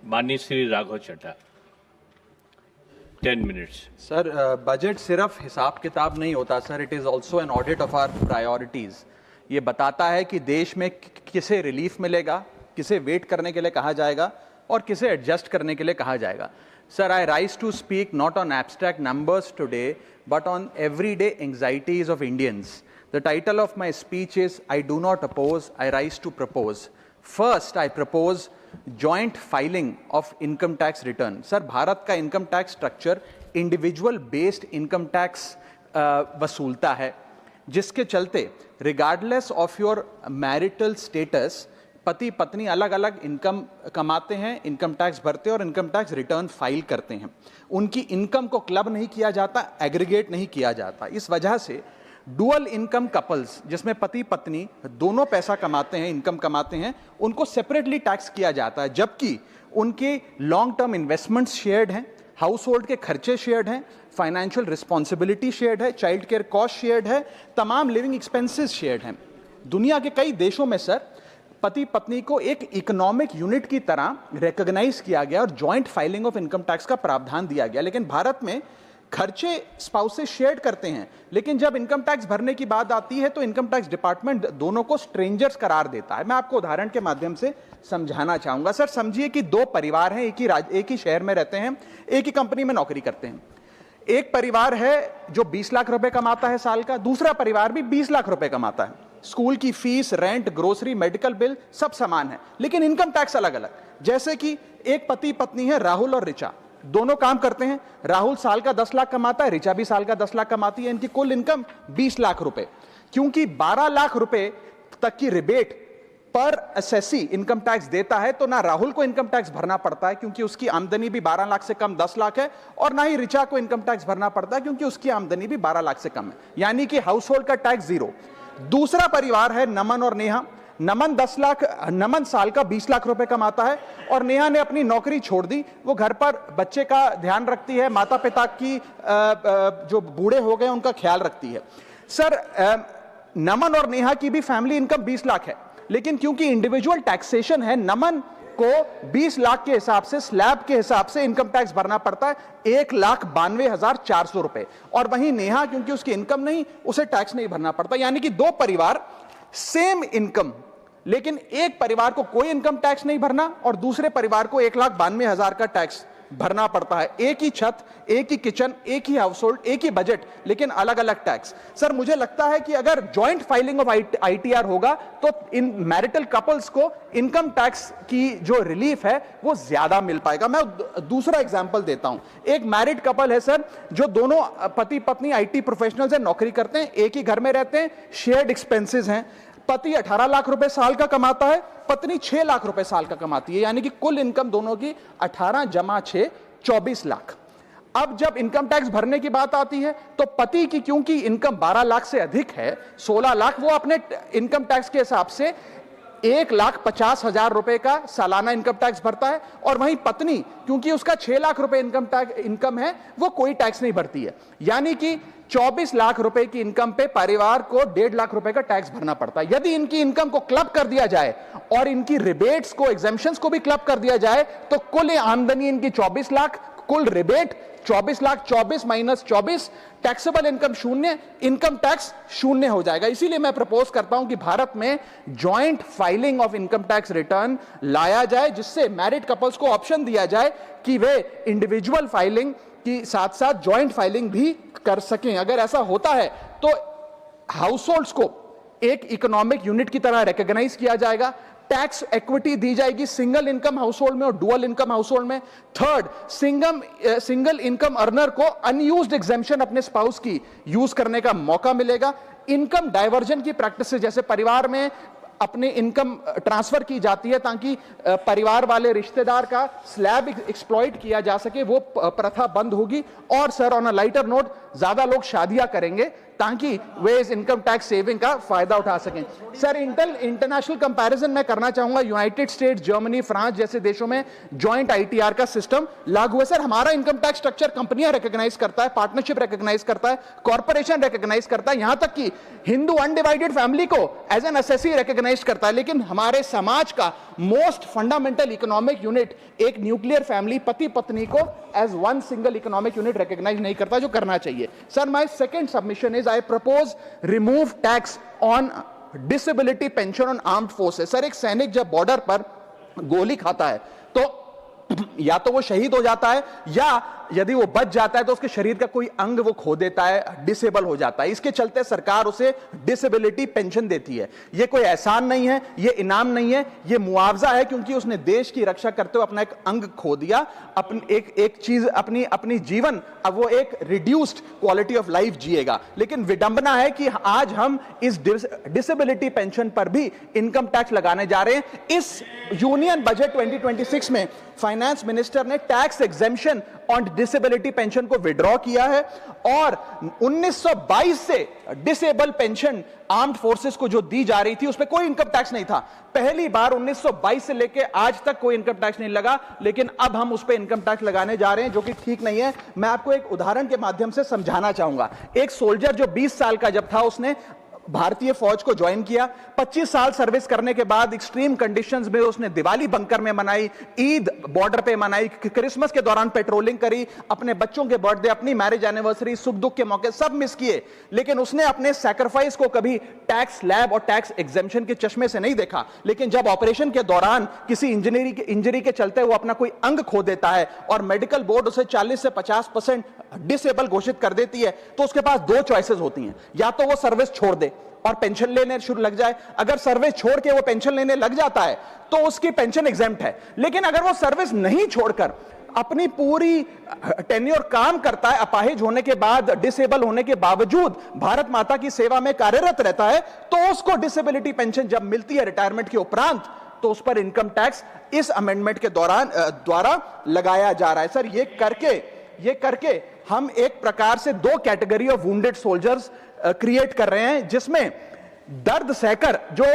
माननीय Shri Raghav Chadha, 10 minutes. Sir, budget सिर्फ हिसाब किताब नहीं होता sir, it is also an audit of our priorities. ये बताता है कि देश में किसे रिलीफ मिलेगा, किसे वेट करने के लिए कहा जाएगा और किसे एडजस्ट करने के लिए कहा जाएगा। Sir, I rise to speak not on abstract numbers today but on everyday anxieties of Indians. The title of my speech is I do not oppose, I rise to propose. First, I propose joint filing of income tax return. Sir, Bharat का income tax structure individual based income tax वसूलता है, जिसके चलते regardless of your marital status पति पत्नी अलग अलग income कमाते हैं, इनकम टैक्स भरते हैं और इनकम टैक्स रिटर्न फाइल करते हैं। उनकी इनकम को क्लब नहीं किया जाता, एग्रीगेट नहीं किया जाता। इस वजह से डुअल इनकम कपल्स, जिसमें पति पत्नी दोनों पैसा कमाते हैं, इनकम कमाते हैं, उनको सेपरेटली टैक्स किया जाता है, जबकि उनके लॉन्ग टर्म इन्वेस्टमेंट्स शेयर्ड हैं, हाउस होल्ड के खर्चे शेयर्ड हैं, फाइनेंशियल रिस्पॉन्सिबिलिटी शेयर्ड है, चाइल्ड केयर कॉस्ट शेयर्ड है, तमाम लिविंग एक्सपेंसेस शेयर्ड हैं। दुनिया के कई देशों में सर पति पत्नी को एक इकोनॉमिक यूनिट की तरह रिकॉग्नाइज किया गया और joint filing of income tax का प्रावधान दिया गया। लेकिन भारत में खर्चे स्पाउसेस शेयर करते हैं, लेकिन जब इनकम टैक्स भरने की बात आती है तो इनकम टैक्स डिपार्टमेंट दोनों को स्ट्रेंजर्स करार देता है। मैं आपको उदाहरण के माध्यम से समझाना चाहूंगा। सर, समझिए कि दो परिवार हैं, एक ही शहर में रहते हैं, एक ही कंपनी में नौकरी करते हैं। एक परिवार है जो 20 लाख रुपए कमाता है साल का, दूसरा परिवार भी 20 लाख रुपए कमाता है। स्कूल की fees, rent, grocery, medical bill सब समान है, लेकिन इनकम टैक्स अलग अलग। जैसे कि एक पति पत्नी है, राहुल और ऋचा, दोनों काम करते हैं। राहुल साल का 10 लाख कमाता है, ऋचा भी साल का 10 लाख कमाती है। इनकी कुल इनकम 20 लाख रुपए। क्योंकि 12 लाख रुपए तक की रिबेट पर एसएससी इनकम टैक्स देता है, तो ना राहुल को इनकम टैक्स भरना पड़ता है क्योंकि उसकी आमदनी भी 12 लाख से कम 10 लाख है, और ना ही ऋचा को इनकम टैक्स भरना पड़ता है क्योंकि उसकी आमदनी भी 12 लाख से कम है, यानी कि हाउस होल्ड का टैक्स जीरो। दूसरा परिवार है नमन और नेहा। नमन साल का 20 लाख रुपए कमाता है और नेहा ने अपनी नौकरी छोड़ दी। वो घर पर बच्चे का ध्यान रखती है, माता पिता की जो बूढ़े हो गए उनका ख्याल रखती है। सर, नमन और नेहा की भी फैमिली इनकम 20 लाख है, लेकिन क्योंकि इंडिविजुअल टैक्सेशन है, नमन को 20 लाख के हिसाब से, स्लैब के हिसाब से इनकम टैक्स भरना पड़ता है 1,92,400 रुपए, और वहीं नेहा क्योंकि उसकी इनकम नहीं, उसे टैक्स नहीं भरना पड़ता। यानी कि दो परिवार, सेम इनकम, लेकिन एक परिवार को कोई इनकम टैक्स नहीं भरना और दूसरे परिवार को 1,92,000 का टैक्स भरना पड़ता है। एक ही छत, एक ही किचन, एक ही हाउस होल्ड, एक ही बजट, लेकिन अलग अलग टैक्स। सर, मुझे लगता है कि अगर जॉइंट फाइलिंग ऑफ आईटीआर होगा तो इन मैरिटल कपल्स को इनकम टैक्स की जो रिलीफ है वो ज्यादा मिल पाएगा। मैं दूसरा एग्जांपल देता हूं। एक मैरिड कपल है सर, जो दोनों पति पत्नी आईटी प्रोफेशनल्स हैं, नौकरी करते हैं, एक ही घर में रहते हैं, शेयर्ड एक्सपेंसेस हैं। पति 18 लाख रुपए साल का कमाता है, पत्नी 6 लाख रुपए साल का कमाती है, यानी कि कुल इनकम दोनों की 18 जमा 6 24 लाख। अब जब इनकम टैक्स भरने की बात आती है तो पति की क्योंकि इनकम 12 लाख से अधिक है, 16 लाख, वो अपने इनकम टैक्स के हिसाब से 1,50,000 रुपए का सालाना इनकम टैक्स भरता है, और वहीं पत्नी क्योंकि उसका 6 लाख रुपए इनकम है, वो कोई टैक्स नहीं भरती है। यानी कि 24 लाख रुपए की इनकम पे परिवार को 1.5 लाख रुपए का टैक्स भरना पड़ता है। यदि इनकी इनकम को क्लब कर दिया जाए और इनकी रिबेट्स को, एग्जेम्पशंस को भी क्लब कर दिया जाए, तो कुल आमदनी इनकी 24 लाख, कुल rebate 24 lakh, 24 minus 24, taxable income शून्य, इनकम टैक्स शून्य हो जाएगा। इसीलिए मैं प्रपोज करता हूं कि भारत में joint filing of income tax return लाया जाए, जिससे मैरिड कपल्स को ऑप्शन दिया जाए कि वे इंडिविजुअल फाइलिंग की साथ साथ जॉइंट फाइलिंग भी कर सकें। अगर ऐसा होता है तो हाउस होल्ड्स को एक इकोनॉमिक यूनिट की तरह रिकॉग्नाइज किया जाएगा, टैक्स इक्विटी दी जाएगी सिंगल इनकम हाउस होल्ड में और डुअल इनकम हाउस होल्ड में। थर्ड, सिंगल इनकम अर्नर को अनयूज्ड एग्जेम्पशन अपने स्पाउस की यूज करने का मौका मिलेगा। इनकम डाइवर्जन की प्रैक्टिस, जैसे परिवार में अपनी इनकम ट्रांसफर की जाती है ताकि परिवार वाले रिश्तेदार का स्लैब एक्सप्लॉइट किया जा सके, वो प्रथा बंद होगी। और sir, on a lighter note, ज्यादा लोग शादियां करेंगे ताकि वे इस इनकम टैक्स सेविंग का फायदा उठा सकें। सर, इंटरनेशनल कंपैरिजन मैं करना चाहूंगा। यूनाइटेड स्टेट्स, जर्मनी, फ्रांस जैसे देशों में जॉइंट आईटीआर का सिस्टम लागू है। सर, हमारा इनकम टैक्स स्ट्रक्चर कंपनियां रिकॉग्नाइज करता है, पार्टनरशिप रिकॉग्नाइज करता है, कॉर्पोरेशन रिकॉग्नाइज करता है, यहां तक कि हिंदू अनडिवाइडेड फैमिली को एज एन एसएससी रिकॉग्नाइज करता है। लेकिन हमारे समाज का मोस्ट फंडामेंटल इकोनॉमिक यूनिट, एक न्यूक्लियर फैमिली, पति पत्नी को as one single economic unit recognise नहीं करता, जो करना चाहिए। Sir, my second submission is I propose remove tax on disability pension on armed forces। Sir, एक सैनिक जब बॉर्डर पर गोली खाता है तो या तो वो शहीद हो जाता है, या यदि वो बच जाता है तो उसके शरीर का कोई अंग वो खो देता है, डिसेबल हो जाता है। इसके चलते सरकार उसे डिसेबिलिटी पेंशन देती है। ये कोई एहसान नहीं है, ये इनाम नहीं है, ये मुआवजा है, क्योंकि उसने देश की रक्षा करते हुए अपना एक अंग खो दिया, अपनी एक चीज, अपनी जीवन, अब वो एक रिड्यूस्ड क्वालिटी ऑफ लाइफ जिएगा। लेकिन विडंबना है कि आज हम इस डिसेबिलिटी पेंशन पर भी इनकम टैक्स लगाने जा रहे हैं। इस यूनियन बजट 2026 में फाइनेंस मिनिस्टर ने tax exemption on disability pension को विड्रॉ किया है, और 1922 से डिसेबल पेंशन आर्म्ड फोर्सेस को जो दी जा रही थी उस पर कोई इनकम टैक्स नहीं था। पहली बार 1922 से लेके आज तक कोई इनकम टैक्स नहीं लगा, लेकिन अब हम उस पर इनकम टैक्स लगाने जा रहे हैं, जो कि ठीक नहीं है। मैं आपको एक उदाहरण के माध्यम से समझाना चाहूंगा। एक सोल्जर जो 20 साल का जब था, उसने भारतीय फौज को ज्वाइन किया। 25 साल सर्विस करने के बाद एक्सट्रीम कंडीशंस में उसने दिवाली बंकर में मनाई, ईद बॉर्डर पे मनाई, क्रिसमस के दौरान पेट्रोलिंग करी, अपने बच्चों के बर्थडे, अपनी मैरिज एनिवर्सरी, सुख दुख के मौके सब मिस किए। लेकिन उसने अपने सैक्रिफाइस को कभी टैक्स लैब और टैक्स एग्जेम्पशन के चश्मे से नहीं देखा। लेकिन जब ऑपरेशन के दौरान किसी इंजरी के चलते वो अपना कोई अंग खो देता है और मेडिकल बोर्ड उसे 40 से 50% डिसेबल घोषित कर देती है, तो उसके पास दो चॉइसेस होती हैं। या तो वो सर्विस छोड़ दे और पेंशन लेने शुरू लग जाए। अगर सर्विस छोड़ के वो पेंशन लेने लग जाता है तो उसकी पेंशन एग्जेम्प्ट है। लेकिन अगर वो सर्विस नहीं छोड़कर अपनी पूरी टेन्योर काम करता है, अपाहिज होने के बाद, डिसेबल होने के बावजूद भारत माता की सेवा में कार्यरत रहता है, तो उसको डिसेबिलिटी पेंशन जब मिलती है रिटायरमेंट के उपरांत, तो उस पर इनकम टैक्स इस अमेंडमेंट के द्वारा लगाया जा रहा है। सर, ये करके हम एक प्रकार से दो category of wounded soldiers create कर रहे हैं, जिसमें दर्द सहकर जो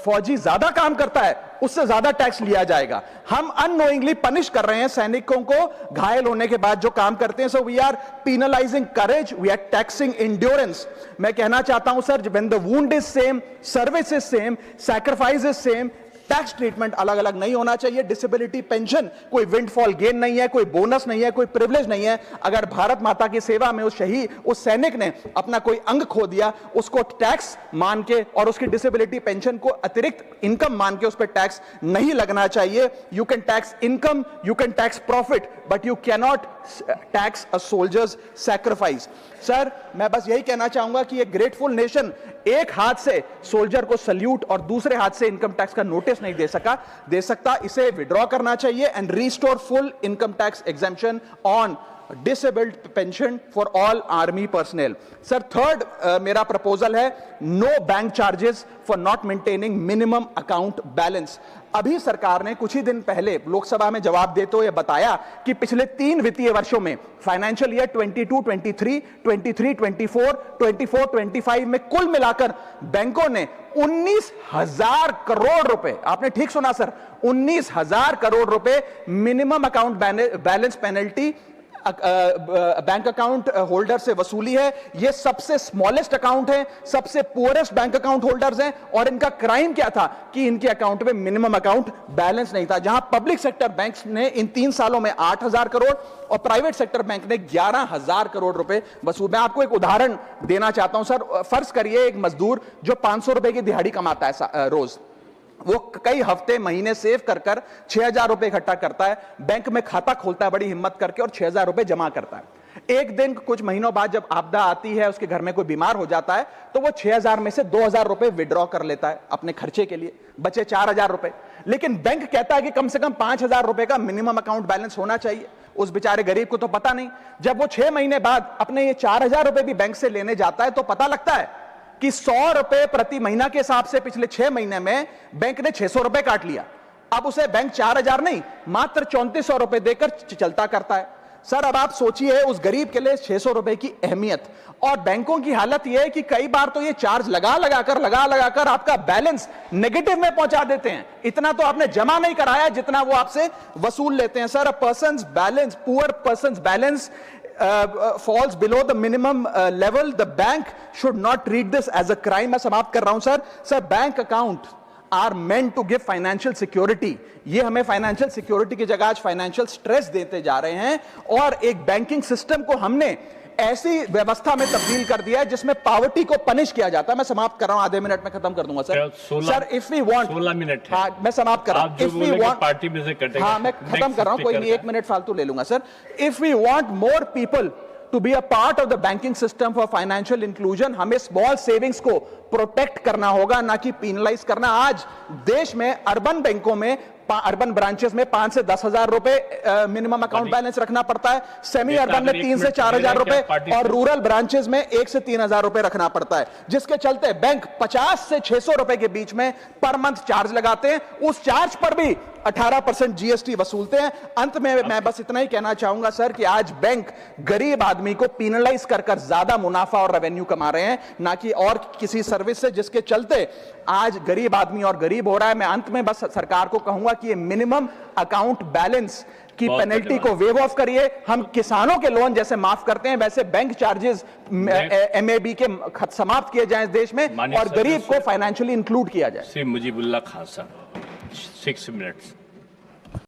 फौजी ज्यादा काम करता है उससे ज्यादा टैक्स लिया जाएगा। हम अननोइंगली पनिश कर रहे हैं सैनिकों को घायल होने के बाद जो काम करते हैं। So we are penalising courage, we are taxing endurance. मैं कहना चाहता हूं sir, when the wound is same, service is same, sacrifice is same, tax treatment अलग अलग नहीं होना चाहिए। डिसेबिलिटी पेंशन कोई विंडफॉल गेन नहीं है, कोई बोनस नहीं है, कोई प्रिविलेज नहीं है। अगर भारत माता की सेवा में उस सैनिक ने अपना कोई अंग खो दिया, उसको टैक्स मान के और उसकी डिसेबिलिटी पेंशन को अतिरिक्त इनकम मान के उस पर टैक्स नहीं लगना चाहिए। You can tax income, you can tax profit, but you cannot tax a soldiers sacrifice. Sir, मैं बस यही कहना चाहूंगा कि एक ग्रेटफुल नेशन एक हाथ से सोल्जर को सल्यूट और दूसरे हाथ से इनकम टैक्स का नोटिस नहीं दे सकता। इसे विड्रॉ करना चाहिए and restore full income tax exemption on disabled pension for all army personnel. Sir, third मेरा प्रपोजल है no bank charges for not maintaining minimum account balance. अभी सरकार ने कुछ ही दिन पहले लोकसभा में जवाब देते हुए बताया कि पिछले 3 वित्तीय वर्षों में, फाइनेंशियल ईयर 22-23, 23-24, 24-25 में कुल मिलाकर बैंकों ने 19,000 करोड़ रुपए, आपने ठीक सुना सर, 19,000 करोड़ रुपए minimum account balance penalty bank account holder से वसूली है। ये सबसे स्मॉलेस्ट अकाउंट है, सबसे पुअरेस्ट बैंक अकाउंट होल्डर्स हैं, और इनका क्राइम क्या था कि इनके अकाउंट में मिनिमम अकाउंट बैलेंस नहीं था। जहां पब्लिक सेक्टर बैंक्स ने इन 3 सालों में 8,000 करोड़ और प्राइवेट सेक्टर बैंक ने 11,000 करोड़ रुपए वसूल। मैं आपको एक उदाहरण देना चाहता हूं सर। फर्ज करिए एक मजदूर जो 500 रुपए की दिहाड़ी कमाता है रोज, वो कई हफ्ते महीने सेव कर 6,000 रुपए इकट्ठा करता है, बैंक में खाता खोलता है बड़ी हिम्मत करके और 6,000 रुपए जमा करता है। एक दिन कुछ महीनों बाद जब आपदा आती है, उसके घर में कोई बीमार हो जाता है, तो वो 6,000 में से 2,000 रुपए विड्रॉ कर लेता है अपने खर्चे के लिए, बचे 4,000 रुपए। लेकिन बैंक कहता है कि कम से कम 5,000 रुपए का मिनिमम अकाउंट बैलेंस होना चाहिए। उस बेचारे गरीब को तो पता नहीं। जब वो 6 महीने बाद अपने ये 4,000 रुपए भी बैंक से लेने जाता है, तो पता लगता है कि 100 रुपए प्रति महीना के हिसाब से पिछले 6 महीने में बैंक ने 600 रुपए काट लिया। अब उसे बैंक 4,000 नहीं, मात्र 3,400 रुपए देकर चलता करता है। सर अब आप सोचिए उस गरीब के लिए 600 रुपए की अहमियत, और बैंकों की हालत यह है कि कई बार तो ये चार्ज लगा लगाकर आपका बैलेंस नेगेटिव में पहुंचा देते हैं। इतना तो आपने जमा नहीं कराया जितना वो आपसे वसूल लेते हैं। Sir, poor persons balance falls below the minimum level, the bank should not treat this as a crime। मैं समाप्त कर रहा हूं sir. Bank account are meant to give financial security. ये हमें फाइनेंशियल सिक्योरिटी की जगह आज फाइनेंशियल स्ट्रेस देते जा रहे हैं, और एक बैंकिंग सिस्टम को हमने ऐसी व्यवस्था में तब्दील कर दिया है जिसमें पॉवर्टी को पनिश किया जाता है। मैं समाप्त कर रहा हूं, आधे मिनट में खत्म कर दूंगा sir. Sir if we want 16 minute है। हाँ, मैं समाप्त कर रहा हूं। इफ वी वांट पार्टी में से कटेगा। हाँ, मैं खत्म कर रहा हूं, कोई नहीं, 1 मिनट फालतू ले लूंगा sir. If we want more people to be a part of the banking system for financial inclusion, हमें स्मॉल सेविंग्स को प्रोटेक्ट करना होगा, ना कि पीनलाइज करना। आज देश में अर्बन बैंकों में, अर्बन ब्रांचेस में 5 से 10 हजार रुपए मिनिमम अकाउंट बैलेंस रखना पड़ता है, सेमी अर्बन में 3 से 4 हजार रुपए, और रूरल ब्रांचेस में 1 से 3 हजार रुपए रखना पड़ता है, जिसके चलते बैंक 50 से 600 रुपए के बीच में पर मंथ चार्ज लगाते हैं। उस चार्ज पर भी 18% जीएसटी वसूलते हैं। अंत में मैं बस इतना ही कहना चाहूंगा सर कि आज बैंक गरीब आदमी को पीनलाइज कर ज्यादा मुनाफा और रेवेन्यू कमा रहे हैं, ना कि और किसी सर्विस से, जिसके चलते आज गरीब आदमी और गरीब हो रहा है। मैं अंत में बस सरकार को कहूंगा कि ये मिनिमम अकाउंट बैलेंस की पेनल्टी को वेव ऑफ करिए। हम किसानों के लोन जैसे माफ करते हैं, वैसे बैंक चार्जेस एमएबी के समाप्त किए जाएं इस देश में, और गरीब को फाइनेंशियली इंक्लूड किया जाए। मुजीबुल्लाह खान साहब 6 मिनट्स।